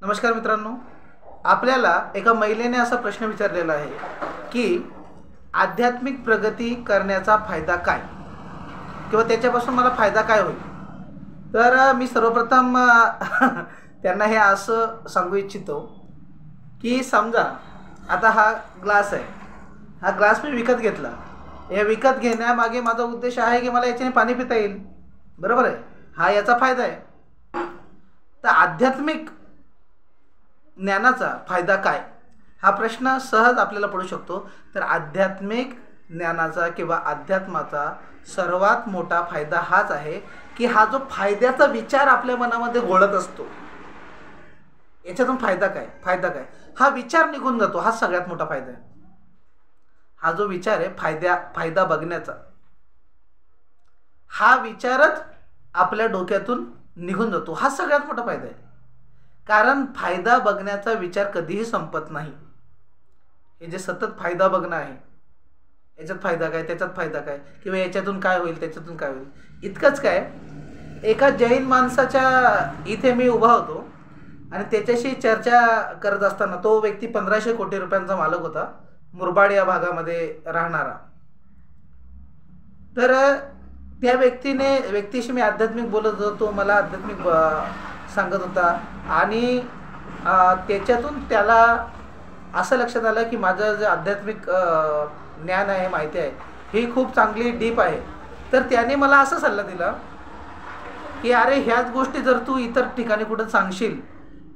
नमस्कार मित्रांनो, आपल्याला एका महिलेने असा प्रश्न विचारलेला आहे की आध्यात्मिक प्रगती करण्याचा फायदा काय किंवा त्याच्यापासून मला फायदा काय होईल. तर मी सर्वप्रथम त्यांना हे असं सांगू इच्छितो की समजा आता हा ग्लास आहे, हा ग्लास मी विकत घेतला. हे विकत घेण्यामागे माझा उद्देश आहे की मला याच्याने पाणी पिता येईल, बरोबर आहे. हा याचा फायदा आहे. तर आध्यात्मिक ज्ञानाचा फायदा काय, हा प्रश्न सहज आपल्याला पडू शकतो. तर आध्यात्मिक ज्ञानाचा किंवा अध्यात्माचा सर्वात मोठा फायदा हाच आहे की हा जो फायद्याचा विचार आपल्या मनामध्ये घोळत असतो, याच्यातून फायदा काय, हा विचार निघून जातो. हा सगळ्यात मोठा फायदा आहे. हा जो विचार आहे फायदा बघण्याचा, हा विचारच आपल्या डोक्यातून निघून जातो. हा सगळ्यात मोठा फायदा आहे. कारण फायदा बघण्याचा विचार कधीही संपत नाही. हे जे सतत फायदा बघणं आहे, याच्यात फायदा काय, त्याच्यात फायदा काय, किंवा याच्यातून काय होईल, त्याच्यातून काय होईल, इतकंच काय. एका जैन माणसाच्या इथे मी उभा होतो आणि त्याच्याशी चर्चा करत असताना, तो व्यक्ती 1500 कोटी रुपयांचा मालक होता, मुरबाड या भागामध्ये राहणारा. तर त्या व्यक्तीशी मी आध्यात्मिक बोलत होतो. तो मला आध्यात्मिक सांगत होता आणि त्याच्यातून त्याला असं लक्षात आलं की माझं जे आध्यात्मिक ज्ञान आहे, माहिती आहे, ही खूप चांगली डीप आहे. तर त्याने मला असा सल्ला दिला की अरे, ह्याच गोष्टी जर तू इतर ठिकाणी कुठं सांगशील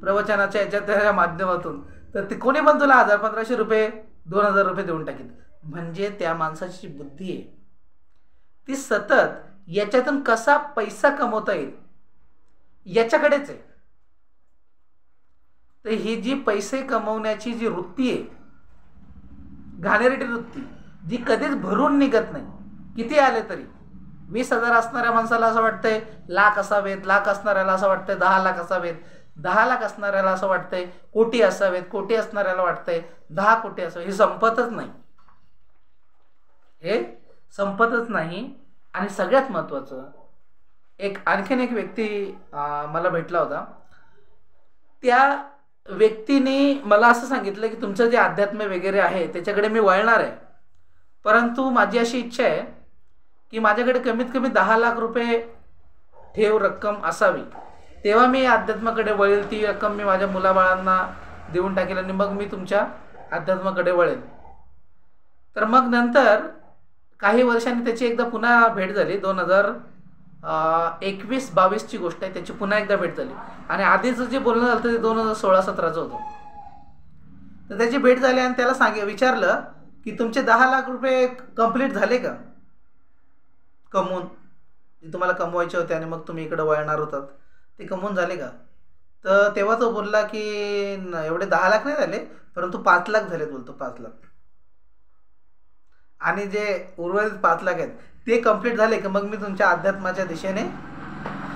प्रवचनाच्या त्याच्या माध्यमातून, तर ते कोणी पण तुला 1000-1500 रुपये 2000 रुपये देऊन टाकेल. म्हणजे त्या माणसाची बुद्धी आहे ती सतत याच्यातून कसा पैसा कमवता येईल याच्याकडेच आहे. तर ही जी पैसे कमवण्याची जी वृत्ती आहे, घाणेरडी वृत्ती, जी कधीच भरून निघत नाही. किती आले तरी 20,000 असणाऱ्या माणसाला असं वाटतंय लाख असावेत, लाख असणाऱ्याला असं वाटतंय 10 लाख असावेत, 10 लाख असणाऱ्याला असं वाटतंय कोटी असावेत, कोटी असणाऱ्याला वाटतंय 10 कोटी असावे. हे संपतच नाही, हे संपतच नाही. आणि सगळ्यात महत्त्वाचं, आणखीन एक व्यक्ती मला भेटला होता. त्या व्यक्तीने मला असं सांगितलं की तुमचं जे अध्यात्म वगैरे आहे त्याच्याकडे मी वळणार आहे, परंतु माझी अशी इच्छा आहे की माझ्याकडे कमीत कमी 10 लाख रुपये ठेव रक्कम असावी, तेव्हा मी अध्यात्माकडे वळेल. ती रक्कम मी माझ्या मुलाबाळांना देऊन टाकेल आणि मग मी तुमच्या अध्यात्माकडे वळेल. तर मग नंतर काही वर्षांनी त्याची एकदा पुन्हा भेट झाली. 2021-22ची गोष्ट आहे. त्याची पुन्हा एकदा भेट झाली आणि आधीचं जे बोलणं झालं ते 2016-17चं होतं. तर त्याची भेट झाली आणि त्याला विचारलं की तुमचे 10 लाख रुपये कंप्लीट झाले का कमवून, जे तुम्हाला कमवायचे होते आणि मग तुम्ही इकडे वळणार होतात, ते कमवून झाले का. तर तेव्हा तो बोलला की एवढे 10 लाख नाही झाले, परंतु 5 लाख झालेत. बोलतो 5 लाख. आणि जे उर्वरित 5 लाख आहेत ते कंप्लीट झाले की मग मी तुमच्या अध्यात्माच्या दिशेने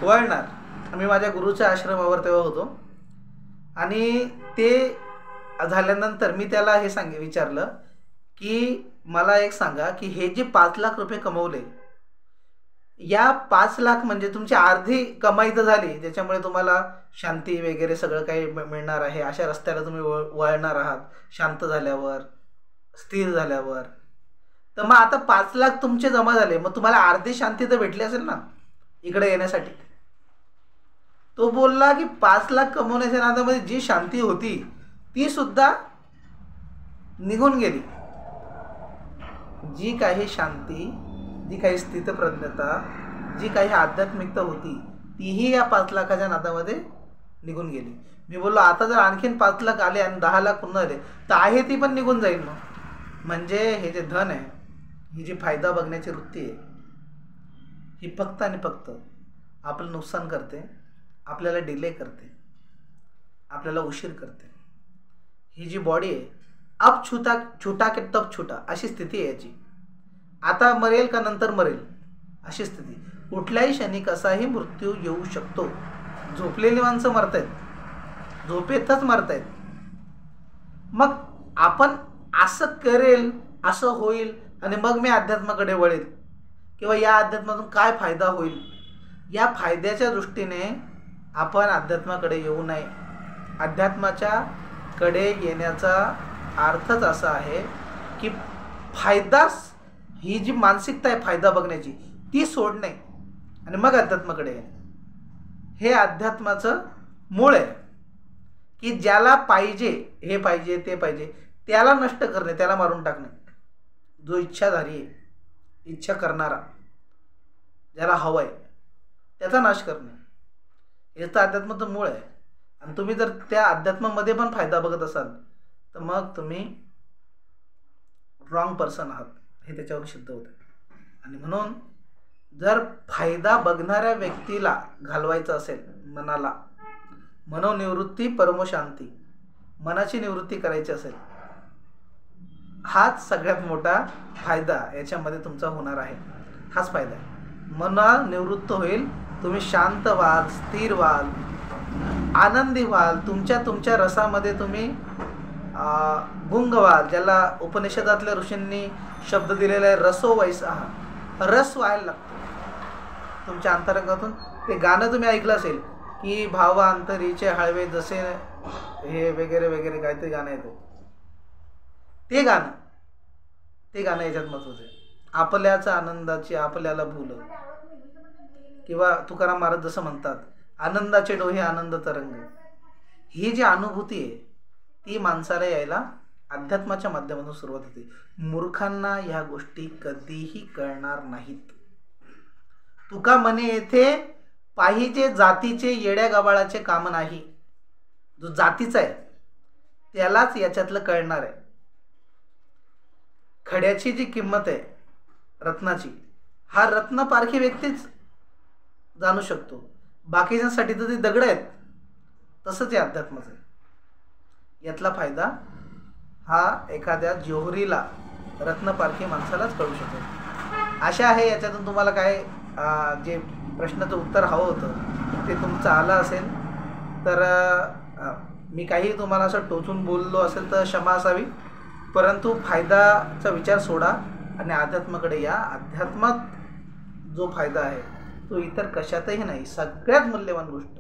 वळणार. मी माझ्या गुरुच्या आश्रमावर तेव्हा होतो आणि ते झाल्यानंतर मी त्याला हे विचारलं की मला एक सांगा की हे जे 5 लाख रुपये कमवले, या 5 लाख म्हणजे तुमची अर्धी कमाई तर झाली, ज्याच्यामुळे तुम्हाला शांती वगैरे सगळं काही मिळणार आहे. अशा रस्त्याला तुम्ही वळणार आहात शांत झाल्यावर, स्थिर झाल्यावर. तर मग आता 5 लाख तुमचे जमा झाले, मग तुम्हाला अर्धी शांती तर भेटली असेल ना इकडे येण्यासाठी. तो बोलला की 5 लाख कमवण्याच्या नादामध्ये जी शांती होती ती सुद्धा निघून गेली. जी काही शांती, जी काही स्थितप्रज्ञता, जी काही आध्यात्मिकता होती, तीही या 5 लाखाच्या नादामध्ये निघून गेली. मी बोललो आता जर आणखीन 5 लाख आले आणि 10 लाख पुन्हा आले तर आहे ती पण निघून जाईल. म्हणजे हे जे धन आहे, ही जी फायदा बघण्याची वृत्ती आहे, ही फक्त आणि फक्त आपलं नुकसान करते, आपल्याला डिले करते, आपल्याला उशीर करते. ही जी बॉडी आहे, अब छूटा के तब छूटा अशी स्थिती आहे याची. आता मरेल का नंतर मरेल अशी स्थिती. कुठल्याही क्षणी कसाही मृत्यू येऊ शकतो. झोपलेली माणसं मरतायत, झोपेतच मरतायत. मग आपण असं करेल, असं होईल आणि मग मी अध्यात्माकडे वळेल किंवा या अध्यात्मातून काय फायदा होईल, या फायद्याच्या दृष्टीने आपण अध्यात्माकडे येऊ नये. अध्यात्माच्या कडे येण्याचा अर्थच असा आहे की फायदाच, ही जी मानसिकता आहे फायदा बघण्याची ती सोडणे आणि मग अध्यात्माकडे येणे. हे अध्यात्माचं मूळ आहे की ज्याला पाहिजे, हे पाहिजे ते पाहिजे, त्याला नष्ट करणे, त्याला मारून टाकणे. जो इच्छाधारी आहे, इच्छा करणारा, ज्याला हवं आहे त्याचा नाश करणे, हे तर अध्यात्माचं मूळ आहे. आणि तुम्ही जर त्या अध्यात्मामध्ये पण फायदा बघत असाल तर मग तुम्ही रॉंग पर्सन आहात, हे त्याच्यावरून सिद्ध होतं. आणि म्हणून जर फायदा बघणाऱ्या व्यक्तीला घालवायचं असेल, मनाला मनोनिवृत्ती परमशांती, मनाची निवृत्ती करायची असेल, हाच सगळ्यात मोठा फायदा याच्यामध्ये तुमचा होणार आहे. हाच फायदा आहे. मन निवृत्त होईल, तुम्ही शांत व्हाल, स्थिर व्हाल, आनंदी व्हाल, तुमच्या रसामध्ये तुम्ही गुंग व्हाल. ज्याला उपनिषदातल्या ऋषींनी शब्द दिलेला आहे रसो वैसा, रस व्हायला लागतो तुमच्या अंतरंगातून. ते गाणं तुम्ही ऐकलं असेल की भावांतरीचे हळवे जसे, हे वगैरे वगैरे काहीतरी गाणं येतं, ते गाणं याच्यात महत्वाचं आहे. आपल्याच आनंदाची आपल्याला भूल, किंवा तुकाराम महाराज जसं म्हणतात, आनंदाचे डोहे आनंद तरंग. ही जी अनुभूती आहे ती माणसाला यायला अध्यात्माच्या माध्यमातून सुरुवात होते. मूर्खांना ह्या गोष्टी कधीही कळणार नाहीत. तुका म्हणे येथे पाहिजे जातीचे येड्या गबाळाचे काम नाही. जो जातीचा आहे त्यालाच याच्यातलं कळणार आहे. खड्याची जी किंमत आहे रत्नाची, हा रत्न पारखी व्यक्तीच जाणू शकतो. बाकीच्यांसाठी तर ते दगड आहेत. तसंच हे अध्यात्माचं आहे. यातला फायदा हा एखाद्या जोहरीला, रत्नपारखी माणसालाच कळू शकेल. आशा आहे याच्यातून तुम्हाला काय जे प्रश्नाचं उत्तर हवं होतं ते तुमचं आलं असेल. तर मी काही तुम्हाला असं टोचून बोललो असेल तर क्षमा असावी. परंतु फायदाचा विचार सोडा आणि अध्यात्माकडे या. अध्यात्मात जो फायदा आहे तो इतर कशातही नाही. सगळ्यात मूल्यवान गोष्ट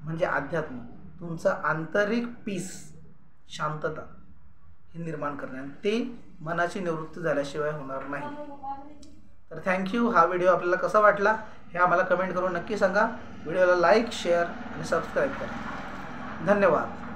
म्हणजे अध्यात्म, तुमचं आंतरिक पीस, शांतता हे निर्माण करणे, आणि ते मनाची निवृत्ती झाल्याशिवाय होणार नाही. तर थँक्यू. हा व्हिडिओ आपल्याला कसा वाटला हे आम्हाला कमेंट करून नक्की सांगा. व्हिडिओला लाईक, शेअर आणि सबस्क्राईब करा. धन्यवाद.